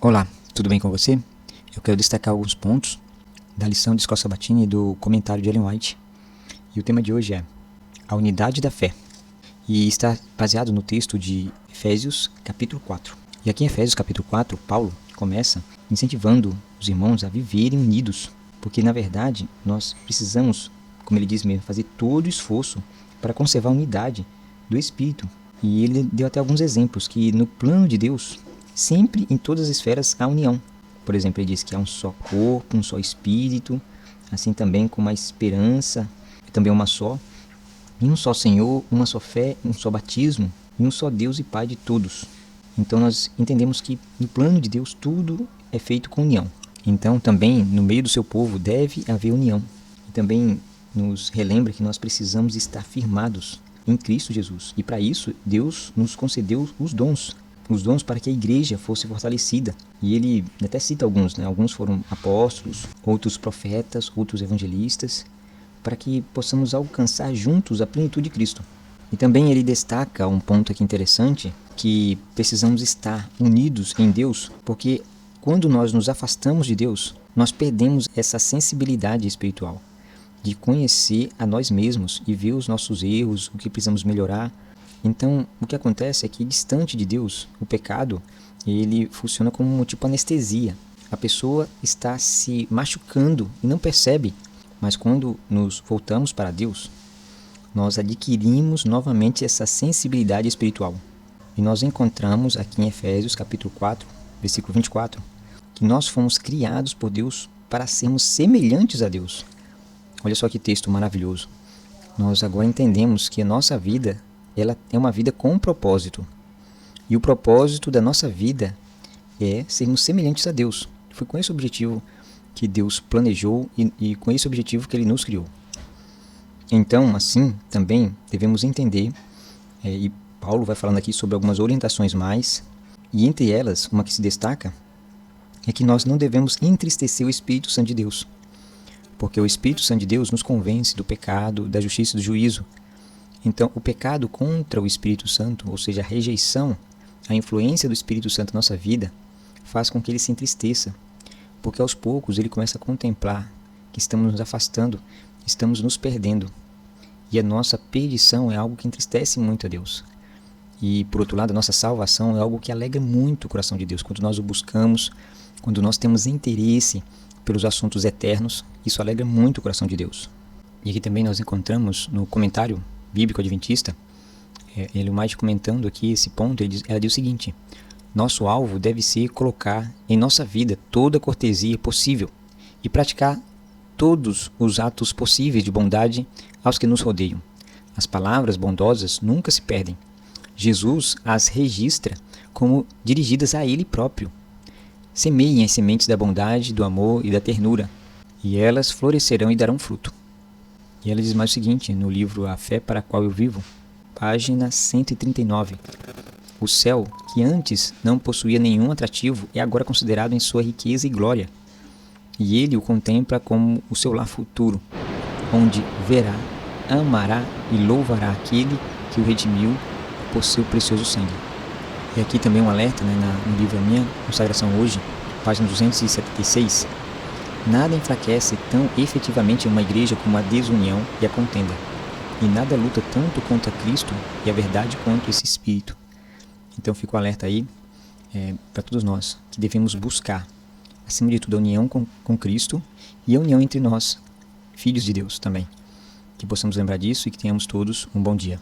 Olá, tudo bem com você? Eu quero destacar alguns pontos da lição de Scott Sabatini e do comentário de Ellen White. E o tema de hoje é a unidade da fé. E está baseado no texto de Efésios capítulo 4. E aqui em Efésios capítulo 4, Paulo começa incentivando os irmãos a viverem unidos. Porque na verdade nós precisamos, como ele diz mesmo, fazer todo o esforço para conservar a unidade do Espírito. E ele deu até alguns exemplos que no plano de Deus, sempre em todas as esferas há união. Por exemplo, ele diz que há um só corpo, um só Espírito, assim também como a esperança é também uma só, e um só Senhor, uma só fé, um só batismo, e um só Deus e Pai de todos. Então nós entendemos que no plano de Deus tudo é feito com união. Então também no meio do seu povo deve haver união. E também nos relembra que nós precisamos estar firmados em Cristo Jesus. E para isso Deus nos concedeu os dons para que a igreja fosse fortalecida. E ele até cita alguns, né? Alguns foram apóstolos, outros profetas, outros evangelistas, para que possamos alcançar juntos a plenitude de Cristo. E também ele destaca um ponto aqui interessante, que precisamos estar unidos em Deus, porque quando nós nos afastamos de Deus, nós perdemos essa sensibilidade espiritual de conhecer a nós mesmos e ver os nossos erros, o que precisamos melhorar. Então, o que acontece é que, distante de Deus, o pecado, ele funciona como um tipo de anestesia. A pessoa está se machucando e não percebe, mas quando nos voltamos para Deus, nós adquirimos novamente essa sensibilidade espiritual. E nós encontramos aqui em Efésios capítulo 4, versículo 24, que nós fomos criados por Deus para sermos semelhantes a Deus. Olha só que texto maravilhoso. Nós agora entendemos que a nossa vida, ela é uma vida com um propósito. E o propósito da nossa vida é sermos semelhantes a Deus. Foi com esse objetivo que Deus planejou e com esse objetivo que Ele nos criou. Então, assim, também devemos entender, e Paulo vai falando aqui sobre algumas orientações mais, e entre elas, uma que se destaca, é que nós não devemos entristecer o Espírito Santo de Deus. Porque o Espírito Santo de Deus nos convence do pecado, da justiça e do juízo. Então, o pecado contra o Espírito Santo, ou seja, a rejeição, a influência do Espírito Santo na nossa vida, faz com que ele se entristeça. Porque aos poucos ele começa a contemplar que estamos nos afastando, estamos nos perdendo. E a nossa perdição é algo que entristece muito a Deus. E, por outro lado, a nossa salvação é algo que alegra muito o coração de Deus. Quando nós o buscamos, quando nós temos interesse pelos assuntos eternos, isso alegra muito o coração de Deus. E aqui também nós encontramos no comentário bíblico adventista, ele mais comentando aqui esse ponto, ela diz o seguinte: nosso alvo deve ser colocar em nossa vida toda a cortesia possível e praticar todos os atos possíveis de bondade aos que nos rodeiam. As palavras bondosas nunca se perdem. Jesus as registra como dirigidas a Ele próprio. Semeiem as sementes da bondade, do amor e da ternura, e elas florescerão e darão fruto. E ela diz mais o seguinte, no livro A Fé para a Qual Eu Vivo, página 139. O céu, que antes não possuía nenhum atrativo, é agora considerado em sua riqueza e glória. E ele o contempla como o seu lar futuro, onde verá, amará e louvará aquele que o redimiu por seu precioso sangue. E aqui também um alerta, no livro A Minha Consagração Hoje, página 276. Nada enfraquece tão efetivamente uma igreja como a desunião e a contenda. E nada luta tanto contra Cristo e a verdade quanto esse espírito. Então fica o alerta aí para todos nós, que devemos buscar, acima de tudo, a união com Cristo e a união entre nós, filhos de Deus também. Que possamos lembrar disso e que tenhamos todos um bom dia.